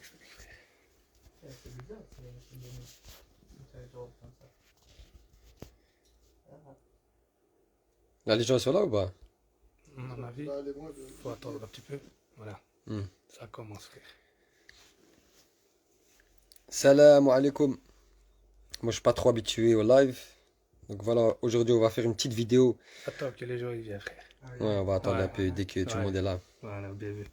C'est bizarre, c'est une série de comme ça. Là, les gens sont là ou pas? À mon avis, il faut attendre un petit peu. Voilà, ça commence, frère. Salam alaikum. Moi, je suis pas trop habitué au live. Donc voilà, aujourd'hui, on va faire une petite vidéo. Attends que les gens ils viennent, frère. Ouais, on va attendre Ouais, un peu dès que tout le ouais. monde est là. Voilà, bien vu.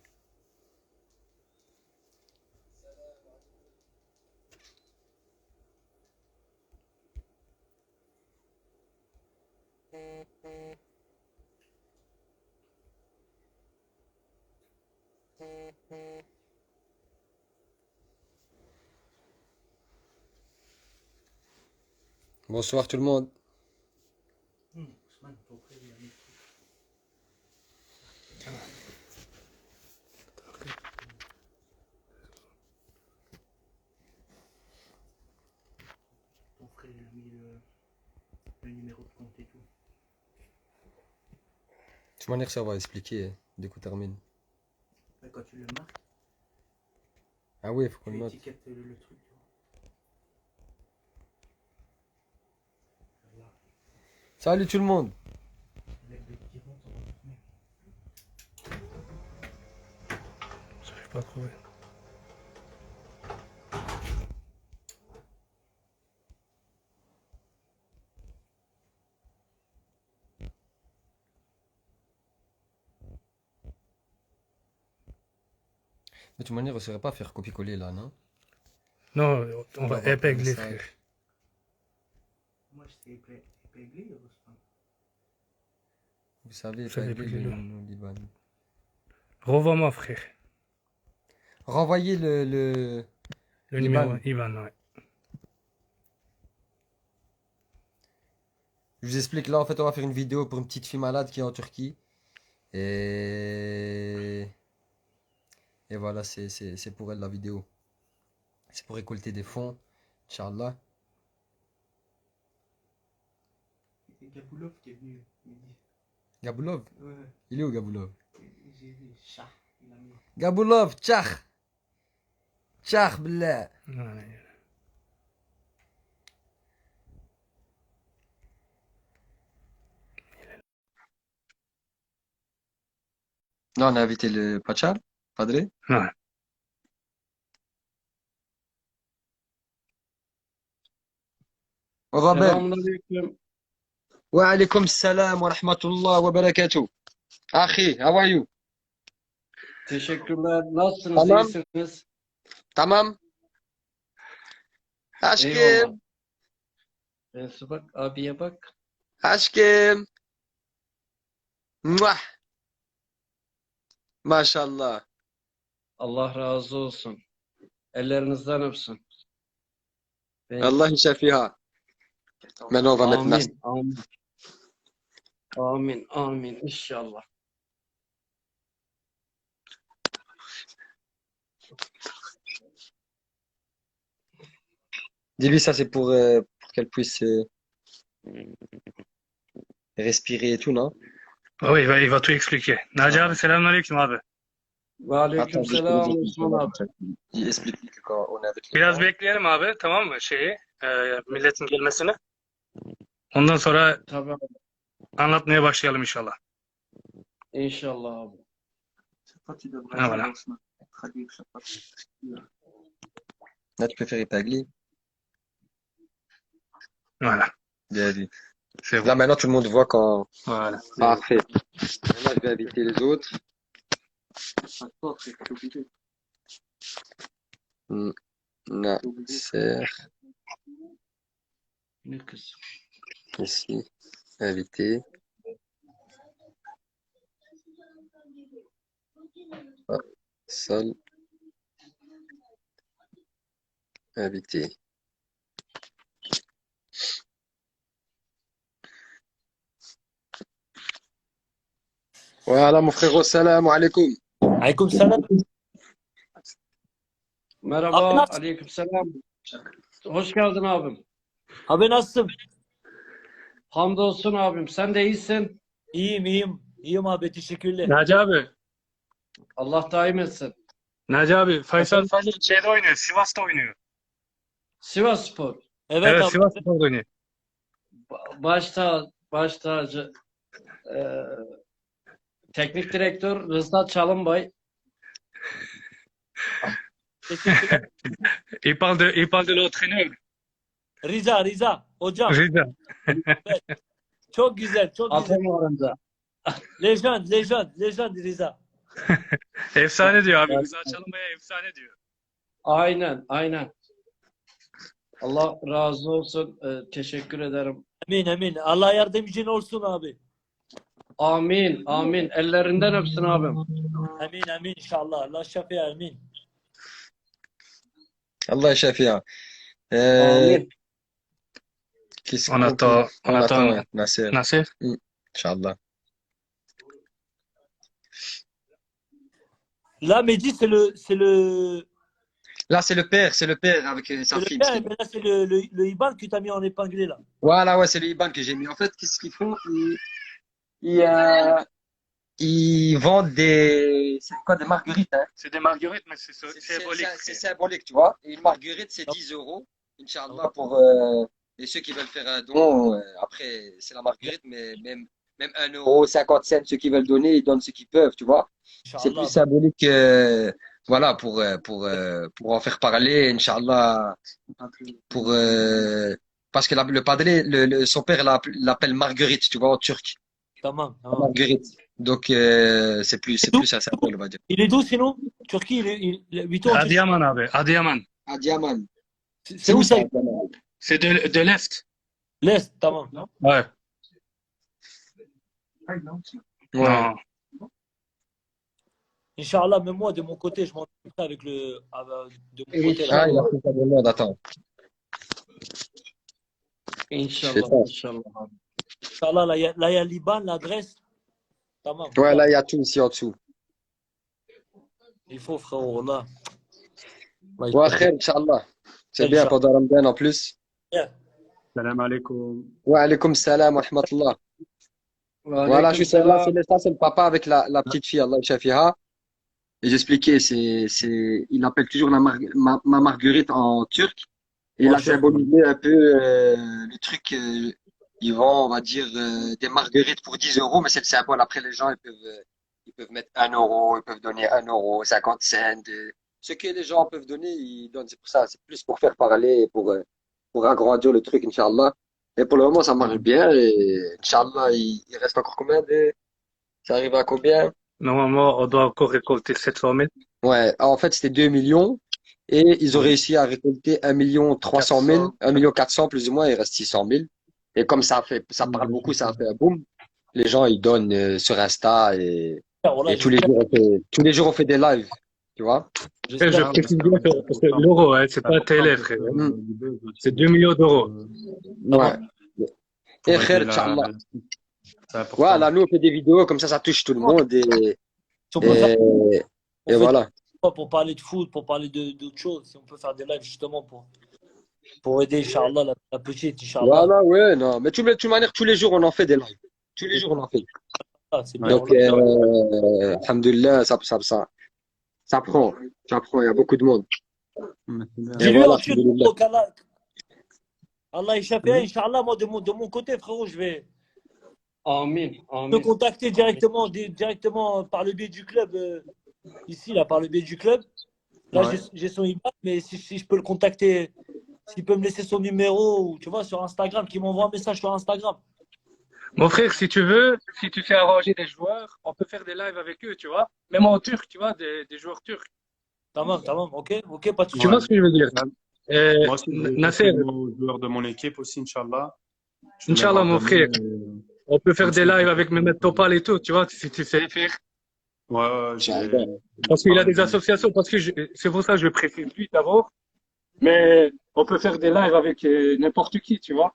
Bonsoir tout le monde. Ousmane, ton frère, il a mis le truc. Ton frère, il a mis le numéro de compte et tout. De toute manière, ça va expliquer dès qu'on termine. Mais quand tu le marques, Ah oui, il faut qu'on tu le note. étiquettes le truc, tu vois. Voilà. Salut tout le monde. Avec des petits ronds, ça va tout mettre. Je n'arrive pas à trouver. De toute manière, on ne saurait pas faire copier-coller là, non? Non, on va avoir un épingler, message. frère. Moi, je t'ai épinglé, Ousmane. Vous savez, Vous savez épingler épingler, le non. nom d'Iban. Revois-moi, frère. Renvoyez le Le Iban. numéro Ivan, ouais. Je vous explique, là, en fait, on va faire une vidéo pour une petite fille malade qui est en Turquie. Et voilà, c'est pour elle la vidéo. C'est pour récolter des fonds, Inch'Allah. C'est Gaboulov qui est venu. Il dit. Gaboulov? Ouais, Il est où Gaboulov? j'ai vu, chat, il a mis. Gaboulov, tchach! Tchach, billah! Voilà. Non, on a invité le Pachal, Padre. Ouais. Robert. Selamünaleyküm. Wa alaikum salam wa rahmatullah wa barakatuh. Akhi, how are you? Teşekkürler. Nasılsınız? Tamam. İyisiniz? Tamam. Aşkım. Eyvallah. Neyse bak, abiye bak. Aşkım. Muah. Maşallah. Allah razı olsun. Ellerinizden öpsün. Allah يشافيها. Maintenant, on va mettre Nas. Amin. Amin. Amin. Amin. İnşallah. Dis-lui, ça, c'est pour qu'elle puisse respirer et tout, non? Oui, il va tout expliquer. Naci abi selamünaleyküm abi. Ve aleyküm selam Osman abi. Explique-lui que quand on est avec les Biraz gens, bekleyelim abi, tamam mı? Milletin gelmesini. Ondan sonra Tabii abi. anlatmaya başlayalım inşallah. İnşallah abi. Ah, voilà. là, tu peux faire épingler. Voilà. Bien vu. C'est Là, bon. maintenant, tout le monde voit quand. Voilà. Parfait. Maintenant, je vais inviter les autres. Nasser, Ne kız? ici, invité. Ah, Sol, invité. Voilà, mon frérot, salam alaikum. Aleyküm selam. Merhaba. Abi nasılsın? Aleyküm selam. Hoş geldin abim. Abi nasılsın? Hamdolsun abim. Sen de iyisin. İyiyim iyiyim. İyiyim abi teşekkürler. Naci abi, Allah daim etsin. Naci abi Faysal Fazer şeyde oynuyor. Sivas'ta oynuyor. Sivasspor. Evet Evet abi. Sivas'ta oynuyor. Baş tacı e, teknik direktör Rıza Çalınbay. Teşekkürler. Il parle de l'entraîneur. Riza. Hocam. Rıza. Çok güzel. Çok güzel. Atam oranda. Lejend Riza. Efsane diyor abi. Rıza Çalınbay'a efsane diyor. Aynen. Allah razı olsun. Teşekkür ederim. Amin. Allah yardımcın olsun abi. Amin. Ellerinden öpsün abim. Amin inşallah. Allah şafiye amin. Allah Shafia. Amin. Qu'est-ce On qu'on attend, peut- on attend ouais, Nasser. Nasser. Inch'Allah. Là, Mehdi, c'est le Là, c'est le père avec sa le fille. père, mais là, c'est le IBAN que tu as mis en épinglé, là. Voilà, ouais, c'est le IBAN que j'ai mis. En fait, qu'est-ce qu'ils font? Ils vendent c'est quoi, des marguerites, hein? C'est des marguerites, mais c'est C'est symbolique. c'est symbolique, tu vois. Et une marguerite, c'est 10 euros, Inch'Allah, pour et ceux qui veulent faire un don. Après, c'est la marguerite, mais même 1 euro, 50 cents, ceux qui veulent donner, ils donnent ce qu'ils peuvent, tu vois. C'est Inch'Allah. plus symbolique, voilà, pour en faire parler, Inch'Allah, parce que le padré, son père l'appelle Marguerite, tu vois, en turc. Tamam. Marguerite. Donc, c'est plus un symbole, on va dire. Il est d'où, sinon? Turquie, il est 8 ans. Adıyaman abi. Adıyaman. À Diaman. C'est où ça? Diaman? C'est de l'Est. L'Est, tamam. Ouais. Ouais. Non. Inch'Allah, même moi, de mon côté, je m'en occuperai avec de mon côté, là. Ah, il a fait ça de monde, attends. İnşallah. Inch'Allah, là, il y a l'IBAN, l'adresse. Tamam. Ouais, là, il y a tout ici en dessous. Il faut, frérot, là. Ouais, khair, Inch'Allah. C'est bien pendant Ramadan en plus. Salam alaikum. Ouais, alaykoum salam wa rahmatullah. Voilà, je suis là, ça, c'est le papa avec la petite fille, Allah Shafiha. Et j'expliquais, il appelle toujours ma Marguerite en turc. Et il a symbolisé un peu le truc, ils vendent, on va dire, des marguerites pour 10 euros, mais c'est le symbole. Après, les gens, ils peuvent mettre 1 euro, ils peuvent donner 1 euro, 50 cents. Ce que les gens peuvent donner, ils donnent. C'est pour ça, c'est plus pour faire parler, pour agrandir le truc, Inch'Allah. Et pour le moment, ça marche bien. Et Inch'Allah, il reste encore combien ça arrive à combien? Normalement, on doit encore récolter 700 000. Ouais, en fait, c'était 2 millions. Et ils ont réussi à récolter 1 300 000, 1 400 000 plus ou moins, il reste 600 000. Et comme ça parle beaucoup, ça a fait un boom. Les gens, ils donnent sur Insta et tous les jours, on fait des lives. Tu vois? Je précise bien que c'est l'euro, hein, c'est pas TL, frère. C'est 2 millions d'euros. Ouais. Et khair, Inch'Allah. Voilà, nous, on fait des vidéos, comme ça touche tout le monde. Et voilà. Pour parler de foot, pour parler d'autres choses, si on peut faire des lives justement pour aider, Inch'Allah, la petite, Inch'Allah. Voilà, ouais, non. Mais de toute manière, tous les jours, on en fait des lives. Tous les jours, on en fait. Ah, c'est bien. Donc, alhamdoulilah, ça prend. Ça prend, il y a beaucoup de monde. Dis-lui voilà, en turc, alhamdoulilah. donc Allah Ishafia, Inch'Allah, moi de mon côté, frérot, je vais Amin. te contacter directement par le biais du club, ici, là, par le biais du club. Là, j'ai son IBAN, mais si je peux le contacter, s'il peut me laisser son numéro, ou tu vois, sur Instagram, qu'il m'envoie un message sur Instagram. Mon frère, si tu veux, si tu sais arranger des joueurs, on peut faire des lives avec eux, tu vois. Même en turc, tu vois, des joueurs turcs. Tamam, ok, pas de souci. Tu vois ce que je veux dire? Moi aussi, Nasser, le joueur de mon équipe aussi, Inch'Allah. Inch'Allah, mon frère. On peut faire des lives avec Mehmet Topal et tout, tu vois, si tu sais faire. Ouais, Parce qu'il a des associations, parce que c'est pour ça que je le précise plus d'abord. Mais on peut faire des lives avec n'importe qui, tu vois.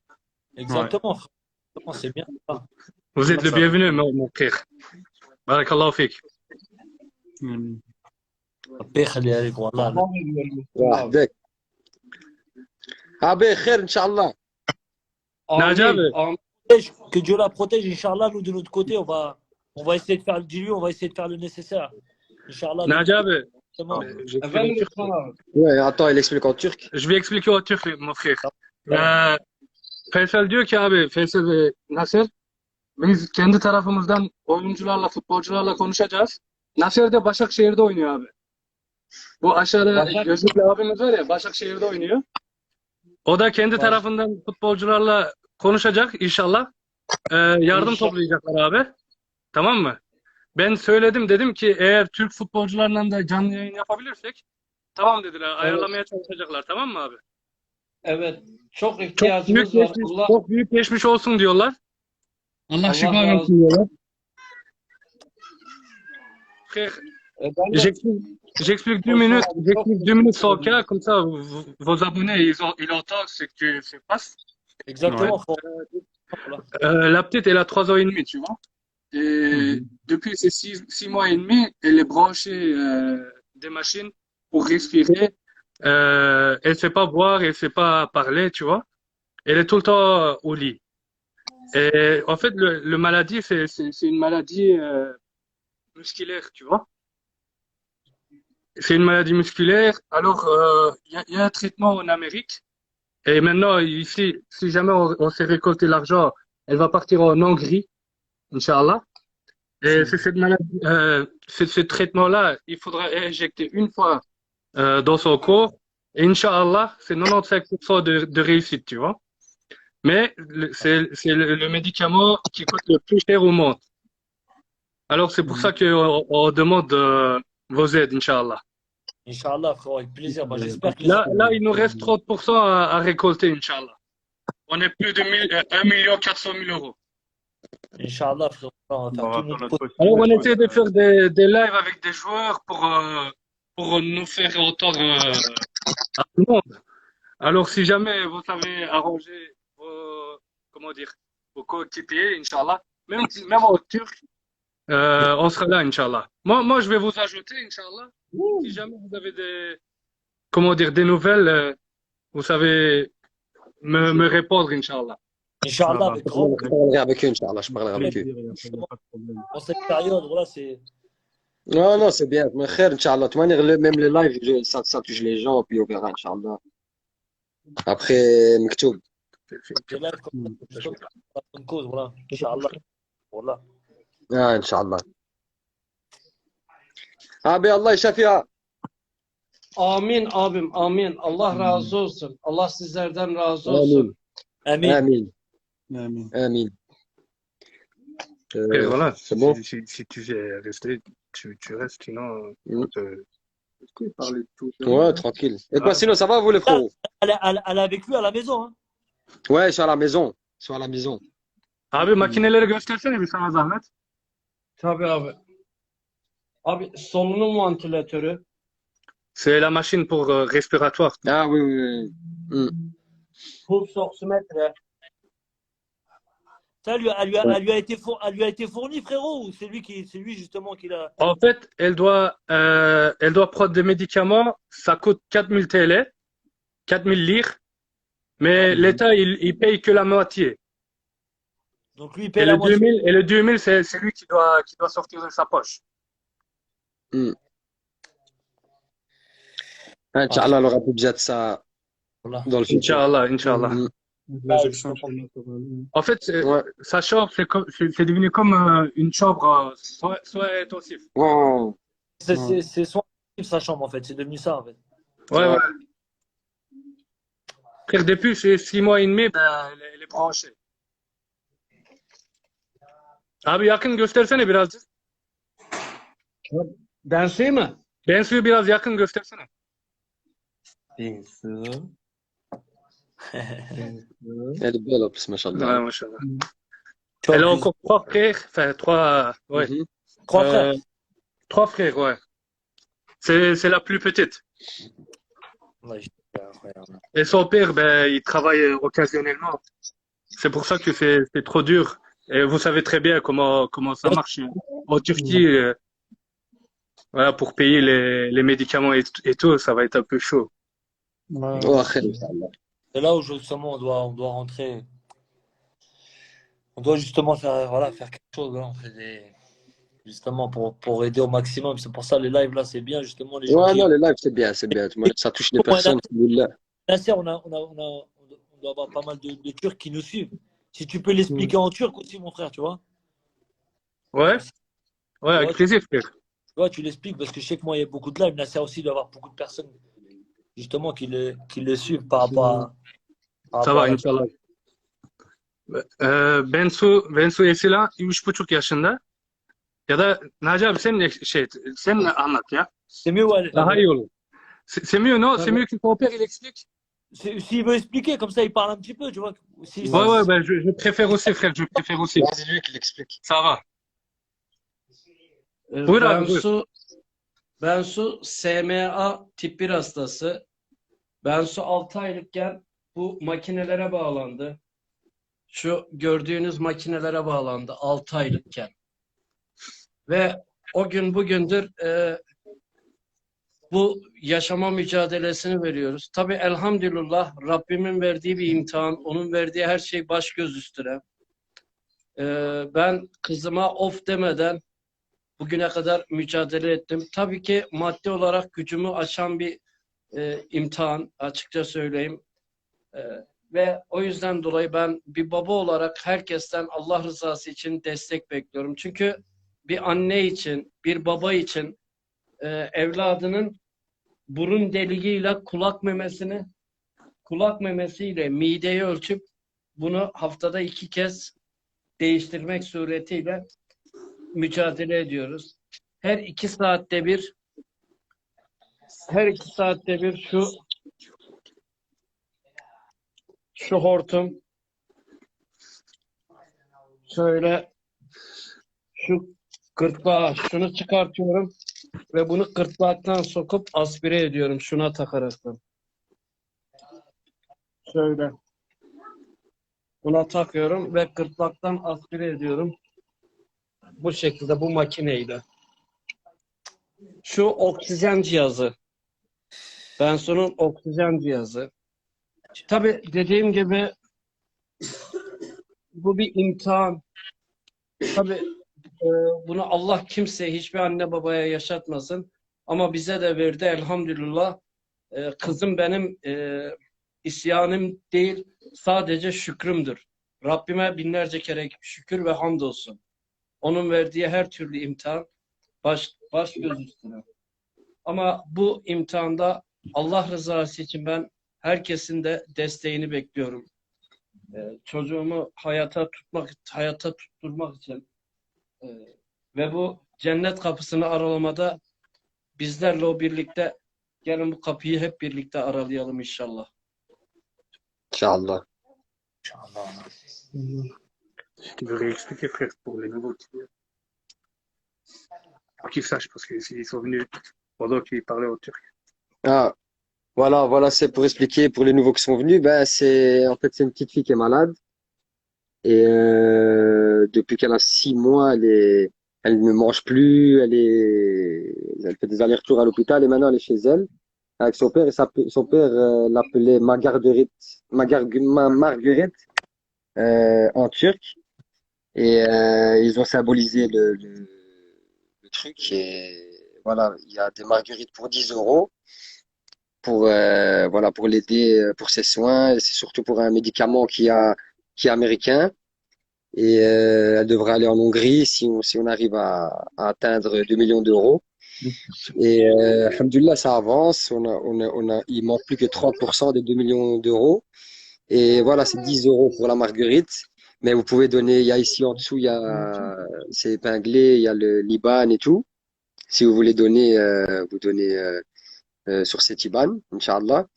Exactement, frérot. C'est bien. Vous êtes le bienvenu, mon frère. Barakallahu fik. ربي يخليها لك والله. وحدك. بخير ان شاء الله. Que Dieu la protège, Inch'Allah, nous de notre côté, on va essayer de faire le nécessaire. Inch'Allah. Najabe, Justement. j'explique 20 en minutes turc. sonra. Ouais, attends, il explique en turc. Je vais expliquer en turc, mon frère. Tamam. Faysal diyor ki abi, Faysal ve Nasser, biz kendi tarafımızdan oyuncularla, futbolcularla konuşacağız. Nasser de Başakşehir'de oynuyor abi. Bu aşağıda gözlüklü abimiz var ya, Başakşehir'de oynuyor. O da kendi tarafından futbolcularla konuşacak inşallah. Yardım İnşallah. toplayacaklar abi. Tamam mı? Ben söyledim, dedim ki eğer Türk futbolcularla da canlı yayın yapabilirsek tamam dediler. Ayarlamaya çalışacaklar, tamam mı abi? Evet. Çok Çok büyük ihtiyacımız var. geçmiş, Allah, çok büyük geçmiş olsun diyorlar. Allah şifa razı versin diyorlar. Ben de J'explique 2 minutes au cas, comme ça vos abonnés ils entendent ce que tu passes. Exactement, frérot. Voilà. La petite, elle a 3 ans et demi, tu vois. Et depuis ces 6 mois et demi, elle est branchée des machines pour respirer. Elle ne sait pas boire, elle ne sait pas parler, tu vois. Elle est tout le temps au lit. Et en fait, le maladie, c'est une maladie musculaire, tu vois. C'est une maladie musculaire. Alors, il y a un traitement en Amérique. Et maintenant, ici, si jamais on s'est récolté l'argent, elle va partir en Hongrie, Inch'Allah. Et c'est cette maladie, ce traitement-là, il faudra injecter une fois dans son corps. Et Inch'Allah, c'est 95% de réussite, tu vois. Mais c'est le médicament qui coûte le plus cher au monde. Alors, c'est pour ça qu'on demande vos aides, Inch'Allah. Inch'Allah, frérot, avec plaisir. Bah, j'espère que Là, il nous reste 30% à récolter, Inch'Allah. On est plus de 1 400 000 euros. Inch'Allah, frérot, on va faire tout notre possible. Alors, on essaie de faire des lives avec des joueurs pour nous faire entendre à tout le monde. Alors, si jamais vous savez arranger vos coéquipiers, Inch'Allah, même en turc, on sera là, Inch'Allah. Moi, je vais vous ajouter, Inch'Allah. Si jamais vous avez des nouvelles, vous savez me répondre, Inch'Allah. Inch'Allah, avec grand Je parlerai avec eux, Inch'Allah, je parlerai avec eux. dans cette période, voilà, c'est. Non, non, c'est bien. Mais khair, Inch'Allah. De toute manière, même les lives, ça touche les gens, puis on verra, Inch'Allah. Après, Mektoub. C'est là, comme justement, pour la bonne cause, voilà. Inch'Allah. Voilà. Ah, Inch'Allah. Abi Allah يشافيها. amin abim, amin. Allah razı olsun. Allah sizlerden razı olsun. Amin. Amin. Amin. Amin. Et voilà, c'est bon. Si tu veux rester, tu restes, sinon. Ouais, tranquille. Et quoi, sinon, ça va, vous, les frérots? Elle est avec lui à la maison, hein. Ouais, je suis à la maison. Je suis à la maison. Abi makineleri göstersene bir sana zahmet. Tabii abi. Abi solunum ventilatörü. C'est la machine pour respiratoire. Ah oui, oui, oui. Pulse oxymètre. Ça, elle lui a été fournie, frérot, ou c'est lui justement qui l'a. En fait, elle doit prendre des médicaments. Ça coûte 4000 TL, 4000 lire. Mais l'État, il paye que la moitié. Donc lui, il paye la moitié. Et le 2000, c'est lui qui doit sortir de sa poche. Inch'Allah, elle aura plus besoin de ça Voilà. dans le futur. Inch'Allah. En fait, Ouais. sa chambre, c'est devenu comme une chambre soins intensifs. Ouais. C'est son sa chambre, en fait. C'est devenu ça, en fait. Ouais. Frère, depuis ces 6 mois et demi, elle est branchée. Abi yakın göstersene birazcık. Densi mi? Bensu'yu biraz yakın göstersene. Elle est belle en plus, machallah. Ouais, machallah. Elle a encore 3 frères, enfin 3, ouais. Mhm. 3 frères. 3 frères, ouais. C'est la plus petite. Ouais, incroyable. Et son père, il travaille occasionnellement. C'est pour ça que c'est trop dur. Et vous savez très bien comment ça marche. En Turquie, voilà, pour payer les médicaments et tout, ça va être un peu chaud. Ouais, khair, Inch'Allah. C'est là où justement on doit rentrer. On doit justement faire quelque chose. Voilà. On fait justement pour aider au maximum. C'est pour ça les lives là, c'est bien, justement, les gens Ouais, qui. non, les lives, c'est bien, c'est bien. Ça touche les Au moins, personnes. Alhamdoulilah. Nasser, on doit avoir pas mal de Turcs qui nous suivent. Si tu peux l'expliquer en turc aussi, mon frère, tu vois. Ouais, ouais, Tu avec vois, plaisir, frère. tu l'expliques parce que je sais que moi, il y a beaucoup de lives. Nasser aussi doit avoir beaucoup de personnes, justement, qui le suivent par Ça rapport à va, la. Inch'Allah. Bensu Esila 3,5 yaşında. Ya da Naci abi sen anlat ya. C'est mieux, ouais. Daha iyi olur. C'est mieux, non? C'est Tabii. mieux que ton père, il explique? S'il veut expliquer, comme ça, il parle un petit peu, tu vois. Si, Ouais, ouais, ben, je préfère aussi, frère, je préfère aussi. Ouais, c'est lui qui l'explique. Ça va. Buyur abi, buyur. Bensu SMA tip 1 hastası. Bensu 6 aylıkken bu makinelere bağlandı. Şu gördüğünüz makinelere bağlandı 6 aylıkken. Ve o gün bugündür bu yaşama mücadelesini veriyoruz. Tabii elhamdülillah Rabbimin verdiği bir imtihan, onun verdiği her şey baş göz üstüne. Ben kızıma of demeden bugüne kadar mücadele ettim. Tabii ki maddi olarak gücümü aşan bir imtihan, açıkça söyleyeyim. Ve o yüzden dolayı ben bir baba olarak herkesten Allah rızası için destek bekliyorum. Çünkü bir anne için, bir baba için evladının burun deliğiyle kulak memesiyle mideyi ölçüp bunu haftada 2 kez değiştirmek suretiyle mücadele ediyoruz. Her 2 saatte bir şu hortum şöyle şu gırtlağa şunu çıkartıyorum ve bunu gırtlaktan sokup aspire ediyorum şuna takaraktan. Şöyle buna takıyorum ve gırtlaktan aspire ediyorum. Bu şekilde bu makineyle. Şu oksijen cihazı. Bensu'nun oksijen cihazı. Tabii dediğim gibi bu bir imtihan. Tabii bunu Allah kimseye, hiçbir anne babaya yaşatmasın. Ama bize de verdi elhamdülillah. Kızım benim isyanım değil, sadece şükrümdür. Rabbime binlerce kere şükür ve hamdolsun. Onun verdiği her türlü imtihan baş göz üstüne. Ama bu imtihanda Allah rızası için ben herkesin de desteğini bekliyorum. Çocuğumu hayata tutturmak için ve bu cennet kapısını aralamada bizlerle o birlikte gelin bu kapıyı hep birlikte aralayalım inşallah. Inch'Allah. Tu veux réexpliquer, frère, pour les nouveaux pour qu'ils sachent, parce qu'ils sont venus pendant qu'ils parlaient au turc. Ah, voilà, c'est pour expliquer pour les nouveaux qui sont venus. Ben, c'est une petite fille qui est malade. Et depuis qu'elle a 6 mois, elle ne mange plus, elle fait des allers-retours à l'hôpital et maintenant elle est chez elle avec son père. Et son père l'appelait Marguerite en turc. Et ils ont symbolisé le truc. Et voilà, il y a des marguerites pour 10 euros pour l'aider pour ses soins. Et c'est surtout pour un médicament qui est américain. Et elle devrait aller en Hongrie si on arrive à atteindre 2 millions d'euros. Et alhamdoulilah, ça avance. Il manque plus que 30% des 2 millions d'euros. Et voilà, c'est 10 euros pour la marguerite. Mais vous pouvez donner, il y a ici en dessous, c'est épinglé, il y a le Liban et tout. Si vous voulez donner, vous donnez sur cet IBAN, Inch'Allah.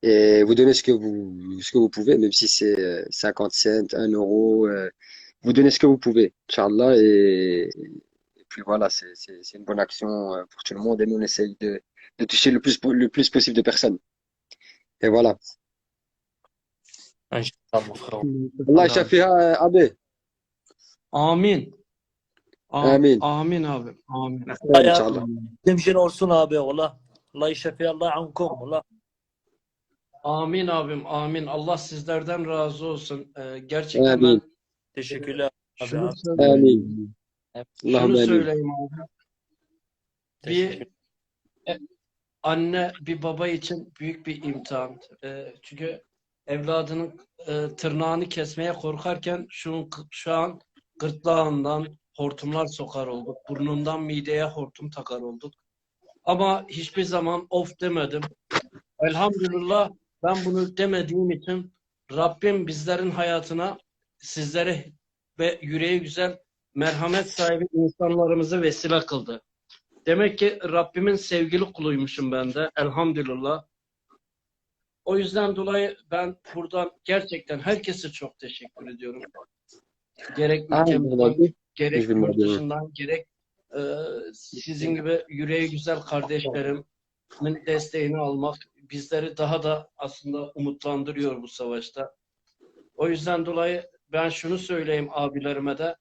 Et vous donnez ce que vous pouvez, même si c'est 50 cents, 1 euro. Vous donnez ce que vous pouvez, Inch'Allah. Et puis voilà, c'est une bonne action pour tout le monde. Et nous, on essaye de toucher le plus possible de personnes. Et voilà. Inch'Allah, mon frère. Allah shafiha abi. Amin. Amin. Amin abi. Amin. Inch'Allah. Temşin olsun abi, valla. Allah şefi, Allah ankum, valla. Amin abim. Amin. Allah sizlerden razı olsun. Gerçekten Amin. ben Teşekkürler abi. şunu Abi. söyleyeyim. Amin. Şunu Allahümme amin. söyleyeyim abi. Teşekkür. Bir anne bir baba için büyük bir imtihan. Çünkü evladının tırnağını kesmeye korkarken şu an gırtlağından hortumlar sokar olduk. Burnundan mideye hortum takar olduk. Ama hiçbir zaman of demedim. Elhamdülillah ben bunu demediğim için Rabbim bizlerin hayatına sizleri ve yüreği güzel merhamet sahibi insanlarımızı vesile kıldı. Demek ki Rabbimin sevgili kuluymuşum ben de. Elhamdülillah. O yüzden dolayı ben buradan gerçekten herkese çok teşekkür ediyorum. Gerek ülkemizden, gerek yurt dışından, gerek sizin gibi yüreği güzel kardeşlerimin desteğini almak bizleri daha da aslında umutlandırıyor bu savaşta. O yüzden dolayı ben şunu söyleyeyim abilerime de,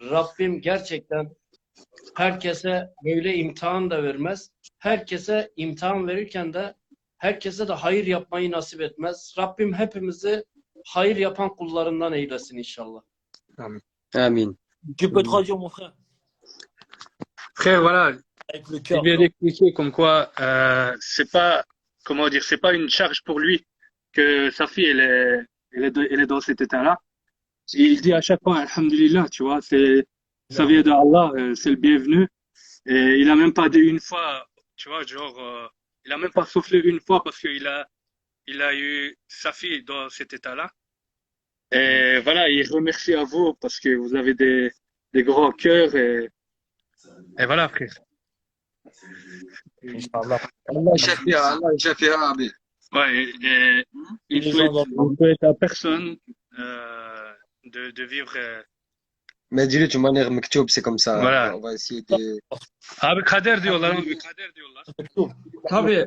Rabbim gerçekten herkese böyle imtihan da vermez. Herkese imtihan verirken de herkese de hayır yapmayı nasip etmez. Rabbim hepimizi hayır yapan kullarından eylesin inşallah. Amin. Tu peux traduire, mon frère, Frère, voilà, avec le il cœur. vient d'expliquer comme quoi c'est pas, comment dire, c'est pas une charge pour lui que sa fille elle est dans cet état-là. Et il dit à chaque fois, Alhamdulillah, tu vois, ça vient de Allah, c'est le bienvenu. Et il a même pas dit une fois, tu vois, genre, il a même pas soufflé une fois parce il a eu sa fille dans cet état-là. Et voilà, il remercie à vous parce que vous avez des grands cœurs et voilà, frère. Inch'Allah. Allah يشفيها الله يشفيها abi. Ouais, et il souhaite à personne de vivre. Mais dis-le de manière مكتوب, c'est comme ça. Voilà. On va essayer de... Abi kader diyorlar, abi kader diyorlar. Tabii.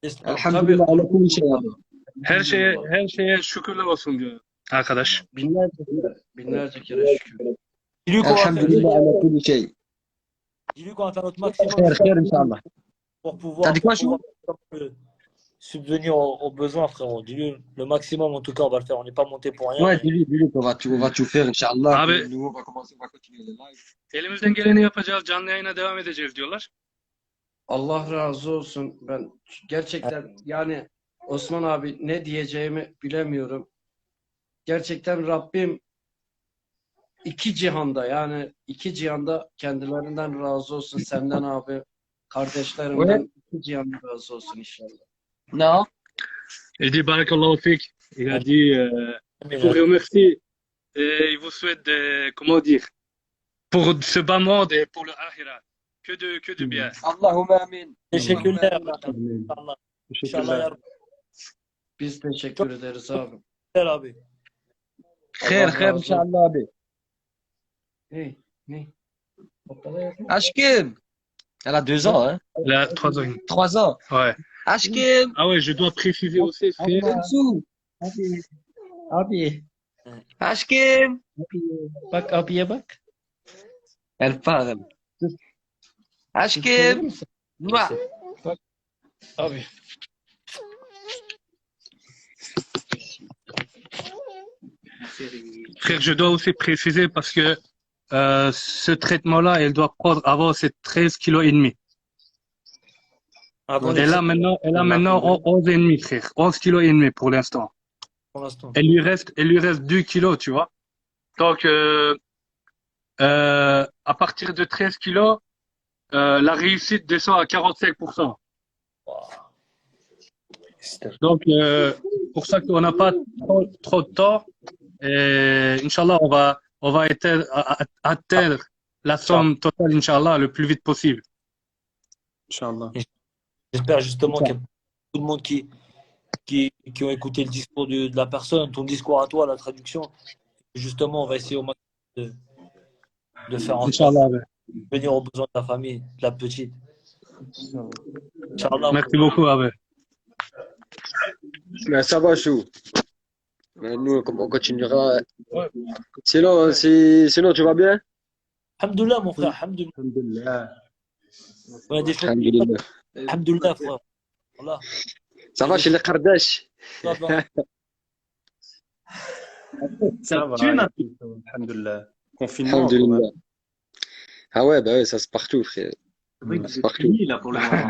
Elhamdülillah ala kulli şey abi. Her şeye şükürler olsun diyor arkadaş. Binlerce kere şükür. Dis-lui qu'on va faire, Elhamdülillah ala kulli şey. dis-lui qu'on va faire notre maximum Khair inşallah. pour pouvoir, T'as dit quoi, Chou? subvenir aux besoins, frérot. Dis-lui le maximum, en tout cas, on va le faire. On n'est pas monté pour rien. Ouais, dis-lui qu'on va tout faire inşallah. Abi. Nous on va commencer, on va continuer le live. Elimizden geleni yapacağız, canlı yayına devam edeceğiz diyorlar. Allah razı olsun. Ben gerçekten yani Osman abi ne diyeceğimi bilemiyorum. Gerçekten Rabbim iki cihanda kendilerinden razı olsun. Senden abi, kardeşlerimden iki cihanda razı olsun inşallah. Non. Il dit barakallahu fik. Il a dit il vous remercie et il vous souhaite comment dire pour ce bas monde et pour le akhira que de bien. Allahümme amin. Teşekkürler. İnşallah. İnşallah ya Biz teşekkür ederiz abi. Rabbi abi. Khair inşallah abi. Ne? Aşkım. Elle a 2 ans, hein? Elle a 3 ans. 3 ans. Ouais. Aşkım. Ah ouais, je dois préciser aussi, frère. Abi. Aşkım. Bak abiye bak. Elle parle. Aşkım. Mua. Abi. Frère, je dois aussi préciser parce que ce traitement-là, elle doit prendre avant c'est 13 kg et demi. Ah bon, Elle a maintenant 11 et demi, frère. 11 kg et demi pour l'instant. pour l'instant. Elle lui reste 2 kilos, tu vois. Donc, à partir de 13 kilos, la réussite descend à 45%. Donc, pour ça qu'on n'a pas trop de temps, et Inch'Allah, on va atteindre la somme totale, Inch'Allah, le plus vite possible. Inch'Allah. J'espère justement qu'il y a beaucoup de monde qui ont écouté le discours de la personne, ton discours à toi, la traduction. Justement, on va essayer au maximum de faire en sorte Inch'Allah. de venir aux besoins de la famille, de la petite. Inch'Allah. Merci beaucoup, Abe. Mais ça va, Chou. Mais nous, on continuera. Sinon, tu vas bien? Alhamdoulilah, mon frère. Alhamdoulilah. Alhamdulillah. On a des choses. Alhamdulillah. Alhamdoulilah, frère. Voilà. Ça va chez les Kardashians? Ça va. Ça va. Alhamdulillah. Confinement. Alhamdulillah. Ah ouais, bah ouais, ça c'est partout, frère. C'est vrai C'est qu'ils sont partout. punis là pour le moment.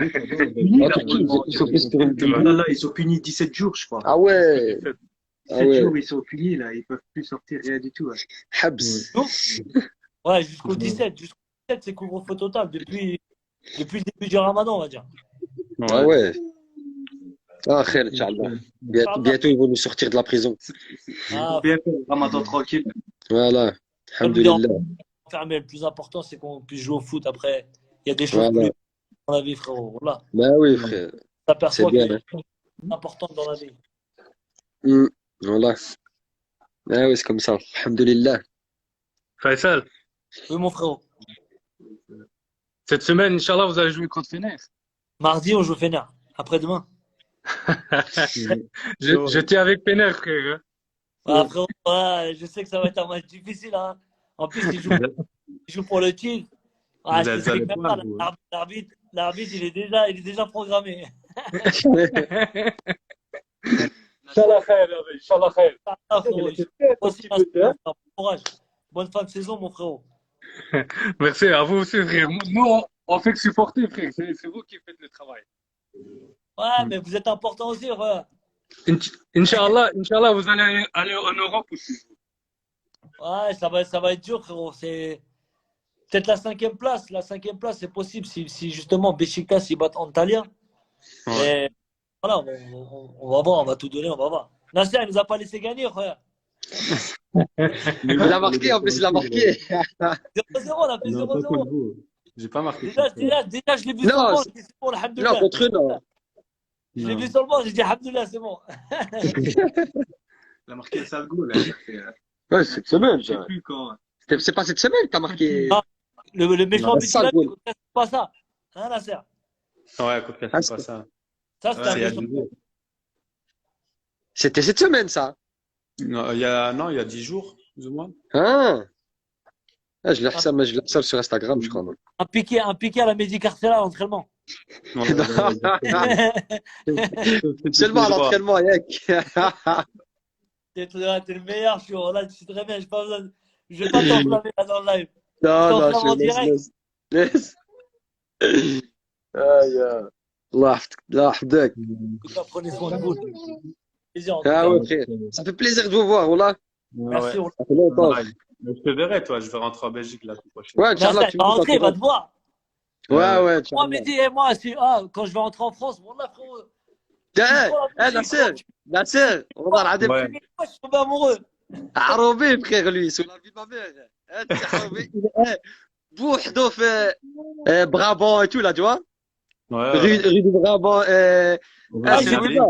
Punis Ah, là pour le moment. ils sont plus sur une Oh là là, ils sont punis 17 jours, je crois. Ah ouais, ah 17 ouais. jours, ils sont punis là. Ils peuvent plus sortir rien du tout. Ouais. Habs. Nous, ouais, jusqu'au 17. Jusqu'au 17, c'est couvre-feu total depuis le début du Ramadan, on va dire. Ah ouais. Ah, khair, Inch'Allah. Inch'Allah. Bientôt, ils vont nous sortir de la prison. Ah, Bien fait, Ramadan tranquille. Voilà. faut nous dire, Alhamdulillah. mais le plus important, c'est qu'on puisse jouer au foot après. Il y a des choses Voilà. plus dans la vie, frérot. Voilà. Bah oui, frère. On C'est s'aperçoit bien. qu'il y a Hein. des choses importantes dans la vie. Voilà. Ah oui, c'est comme ça. Alhamdulillah. Faisal, Oui, mon frérot. cette semaine, Inch'Allah, vous allez jouer contre Fener. Mardi, on joue Fener. Après-demain. J'étais avec Fener, frère. Ah, frérot, ouais, je sais que ça va être un match difficile. Hein. En plus, il joue pour le titre. Ah, Vous je êtes t'explique à même pas. l'étoile, vous. L'arbitre, il est déjà programmé. Inch'Allah khair, Inch'Allah khair. Ah, frérot, aussi, bon courage. Bonne fin de saison, mon frérot. Merci à vous aussi, frère. Nous, on fait que supporter, frère. C'est vous qui faites le travail. Ouais, mais vous êtes important aussi, frère. Inch'Allah, Inch'Allah, vous allez aller en Europe aussi. Ouais, ça va être dur, frérot. C'est peut-être la 5e place. La 5e place, c'est possible si justement Beşiktaş ils battent Antalya. Ouais. Et voilà, on va voir, on va tout donner, on va voir. Nasser, il nous a pas laissé gagner, frère. Il a marqué, en plus, il a marqué. 0-0, on a fait Non, pas 0-0. contre vous. J'ai pas marqué. Déjà, je l'ai vu sur le Non, banc, j'ai dit c'est bon, non, alhamdoulilah. contre eux, non. Je l'ai Non. vu sur le banc, j'ai dit alhamdoulilah, c'est bon. Il a marqué un sale goal. Là. Ouais, cette semaine, Je sais ça. plus quand. C'est pas cette semaine que t'as marqué. Ah, le méchant Non, but ça, qu'il a goal. mis, c'est pas ça. Hein, Nasser? Ouais, Coca, Ah, c'est pas ça. Ça, c'était un C'est il y a méchant. 2 jours. C'était cette semaine, ça. Non, il y a 10 jours, plus ou moins. Ah. Ah, je l'ai reçu sur Instagram, je crois. Non. Un piqué à la Mehdi Carcela à l'entraînement. Ouais, Seulement à l'entraînement, Yak. T'es le meilleur, je suis là, tu sais très bien, je vais pas t'enflammer là dans le live. Non, non, t'enflamme en je direct. laisse. Aïe, Allah يحفظك. En tout cas, prenez soin de vous. Plaisir, en tout Ah cas. ouais, frère. Ça fait plaisir de vous voir, voilà. Merci. Ouais. Ça fait longtemps. Ouais. Mais je te verrai, toi. Je vais rentrer en Belgique la semaine prochaine. Ouais, Inch'Allah, Nasser, tu il va me dis rentrer, il va te voir. Ouais, ouais, Moi, Inch'Allah. Mehdi et moi, quand je vais rentrer en France, voilà, frérot. Nasser, والله العظيم Ouais. Moi, je suis tombé amoureux. عروبي frère lui sur la vie de ma mère. انت عروبي بوحدو في Brabant et tout là, tu vois. Ouais, Rue du Brabant Ah, c'est ouais. là.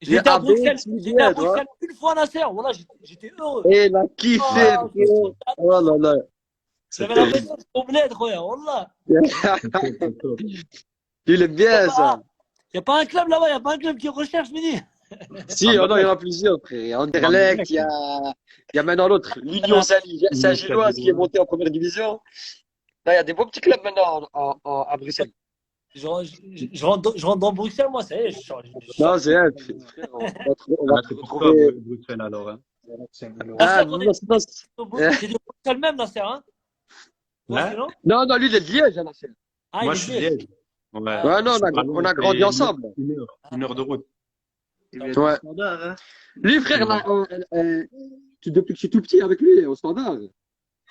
J'étais à Bruxelles. Abid, J'étais à tu vois. Bruxelles une fois, Nasser. Voilà, j'étais heureux. Et il a kiffé, Ah, frère. Oh là là. j'avais l'impression de tomber bled, frère. Wallah. Il est bien ça. Il n'y a pas un club là-bas, il n'y a pas un club qui recherche, Mehdi. Si, oh non, il y en a plusieurs, frère. Anderlecht, il y a maintenant l'autre, l'Union Saint-Gilloise qui est montée en première division. Là, il y a des beaux petits clubs maintenant à Bruxelles. Je rentre dans Bruxelles, moi, ça y est, je change. Non, c'est elle, frère. On va C'est pour toi, retrouver. Bruxelles, alors. Hein. Ah, Nasser, non, c'est de Bruxelles même, Nasser, hein? Toi, Hein? sinon? non, lui, il est de Liège, hein, Nasser. Ah, Moi, il je est suis lié. Liège. Ouais. Ouais, non, Je suis pas loin, on a grandi c'est ensemble. Une heure de route. Il vient Ouais. du standard, hein. Lui, frère, là, depuis que je suis tout petit avec lui, au standard.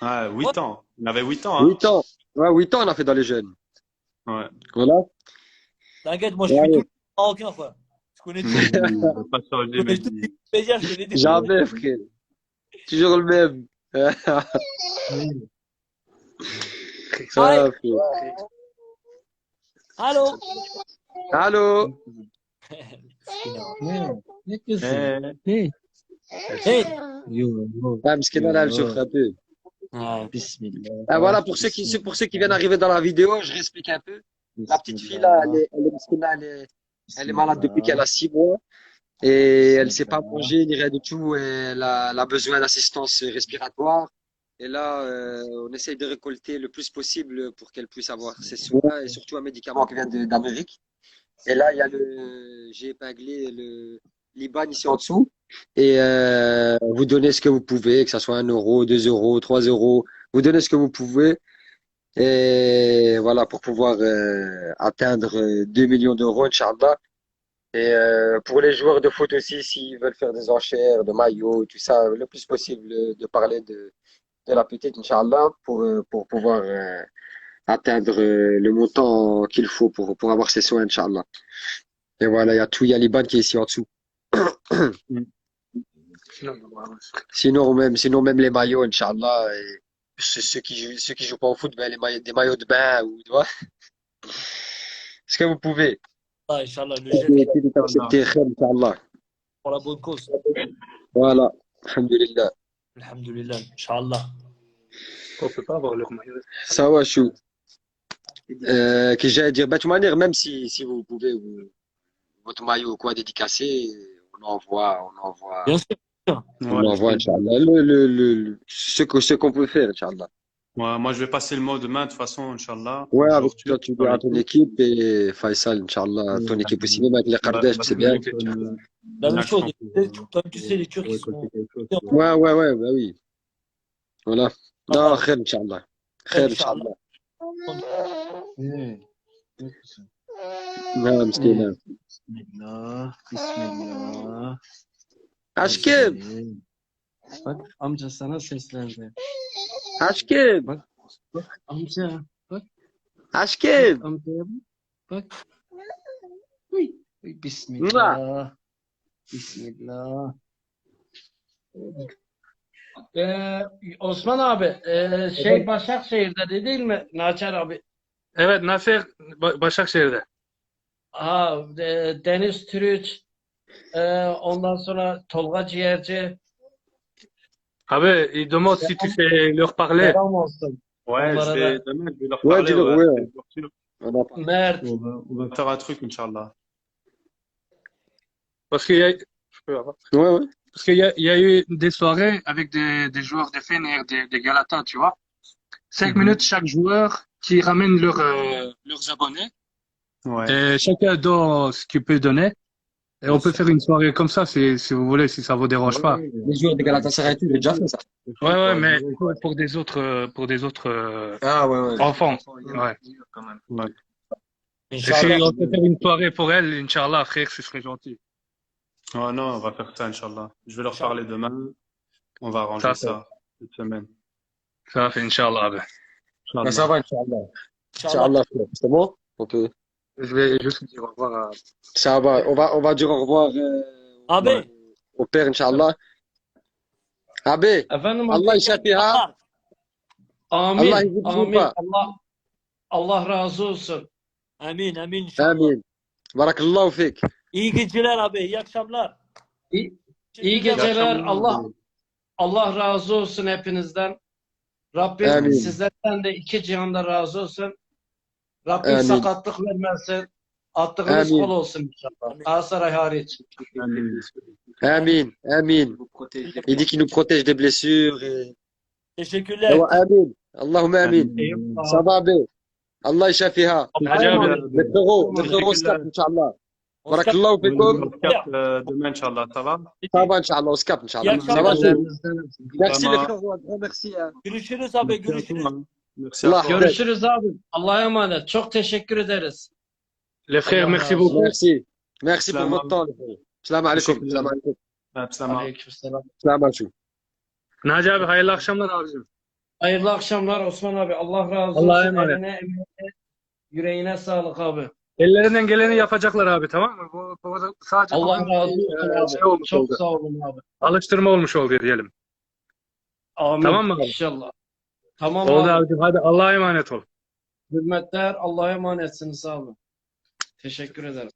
Ah, 8 ans. Il avait 8 ans. Hein. 8 ans. Ouais, 8 ans, on a fait dans les jeunes. Ouais. Voilà. T'inquiète, moi, je suis tout marocain, quoi. Je connais tout. On va pas changer, Je connais mais tout Wikipédia, je connais tout. Jamais, frère. Toujours le même. Ah, frère. Allô? Allô? Hey. Ah, مسكينة, là, elle souffre un peu. Ah, voilà, pour ceux qui viennent d'arriver dans la vidéo, je réexplique un peu. La petite fille, là, elle est malade depuis qu'elle a 6 mois. Et elle ne sait pas manger ni rien du tout. Et elle a besoin d'assistance respiratoire. Et là, on essaye de récolter le plus possible pour qu'elle puisse avoir ses soins et surtout un médicament qui vient d'Amérique. Et là, j'ai épinglé le l'IBAN ici en dessous. Et vous donnez ce que vous pouvez, que ce soit 1 euro, 2 euros, 3 euros. Vous donnez ce que vous pouvez. Et voilà, pour pouvoir atteindre 2 millions d'euros, Inch'Allah. Et pour les joueurs de foot aussi, s'ils veulent faire des enchères de maillots, tout ça, le plus possible de parler de la petite, Inch'Allah, pour pouvoir atteindre le montant qu'il faut pour avoir ces soins, Inch'Allah. Et voilà, il y a tout, il y a l'IBAN qui est ici en dessous. Sinon même les maillots, Inch'Allah, et ceux qui jouent pas au foot, ben, des maillots de bain, ou, tu vois. Est-ce que vous pouvez? Ah, Inch'Allah, le Essayez geste d'accepter, khair, Inch'Allah. pour la bonne cause. Voilà. Alhamdulillah. Alhamdulillah, Inch'Allah. On peut pas avoir leur maillot. Ça va, chou. Que j'allais dire, bah, de toute manière, même si vous pouvez, votre maillot ou quoi dédicacé, on envoie, Bien sûr. on envoie, Inch'Allah, ce qu'on peut faire, Inch'Allah. Ouais, moi, je vais passer le mot demain, de toute façon, Inch'Allah. Ouais, avec Aujourd'hui, toi, tu verras ton équipe et Faisal, Inch'Allah, ton équipe aussi, même avec les Kardesh, c'est bien. La même chose. Comme tu sais, les Turcs, ils sont. Ouais, bah oui. Voilà. Non, khair, Inch'Allah. Khair, Inch'Allah. Inch'Allah. Non, مسكينة. Bismillah. Bismillah. Aşkım, Bak amca sana seslendi. aşkım, Amca bak aşkım. amcaya bak. Bak. Uy, uy, Bismillah. Bismillah. Osman abi Başakşehir'de değil mi Naçer abi? Evet, Nafer Başakşehir'de. Ha, Deniz Türüç, ondan sonra Tolga Ciğerci. Abi, ils demandent si tu sais leur parler. Selam olsun. Ouais, Onlara da demain, je vais leur Ouais, parler. dis-leur, Ouais, ouais. bien sûr. On en parle. Mert. On va faire un truc, Inch'Allah. Parce qu'il y a, je peux avoir. Ouais. Parce il y a eu des soirées avec des joueurs de Fener, des Galata, tu vois. 5 minutes chaque joueur qui ramène leurs abonnés. Ouais. Et chacun donne ce qu'il peut donner. Et on peut faire une soirée comme ça, si vous voulez, si ça vous dérange pas. Les joueurs de Galatasaray, tu l'as déjà fait ça? Ouais, mais pour des autres Ah, ouais. enfants. Ouais. Ouais. Et si on peut faire une soirée pour elle, Inch'Allah, frère, ce serait gentil. Ouais, non, on va faire ça, Inch'Allah. Je vais leur parler demain. On va arranger ça cette semaine. Ça fait Inch'Allah. Ben, Inch'Allah. ça va, Inch'Allah. Inch'Allah, frère. C'est bon? On peut. Je vais juste dire au revoir à... Ça va. On va dire au revoir Abi. au père, Inch'Allah. Abi, Efendim Allah işafiha. amin. Allah izin Amin. bulma. Allah razı olsun. Amin, amin inşallah. Amin. Barakallahu fik. İyi geceler abi, iyi akşamlar. İyi geceler. Allah razı olsun hepinizden. Rabbim Amin. sizlerden de iki cihanda razı olsun. Rabbim Amin. sakatlık vermesin. Attığınız Amin. kol olsun inşallah. Galatasaray hariç. Amin. Il dit qu'il nous protège des blessures. Teşekkürler. Amin. Allahumma amin. Eyvallah. Ça va, abi. Allah işafiha. Le frérot se capte, Inch'Allah. Barakallahu On fikum. se capte demain, Inch'Allah. Ça va? Ça va, Inch'Allah. On se capte, Inch'Allah. İyi Ça va, akşamlar. merci Tamam. les frères. Un grand merci. Hein. Görüşürüz abi, görüşürüz. Merci à Allah toi. Görüşürüz abi. Allah'a emanet. Çok teşekkür ederiz. Les frères, Allah merci razı beaucoup. Merci. Merci pour Salam votre temps, les frères. Salam alaikum. Salam alaikum. Salam. Aleykümselam. Salam alaikum. Naci abi, hayırlı akşamlar abicim. Hayırlı akşamlar Osman abi. Allah razı olsun. Allah'a emanet. Eline, emeğine, yüreğine sağlık abi. Ellerinden geleni yapacaklar abi, tamam mı? Bu sadece Allah bugün, razı olsun şey abi. olmuş Çok oldu. sağ olun abi. Alıştırma olmuş oldu diyelim. Amin. Tamam mı abi? İnşallah. Tamam Oldu abi. abicim, hadi Allah'a emanet ol. Hürmetler. Allah'a emanetsiniz abi. Teşekkür ederim.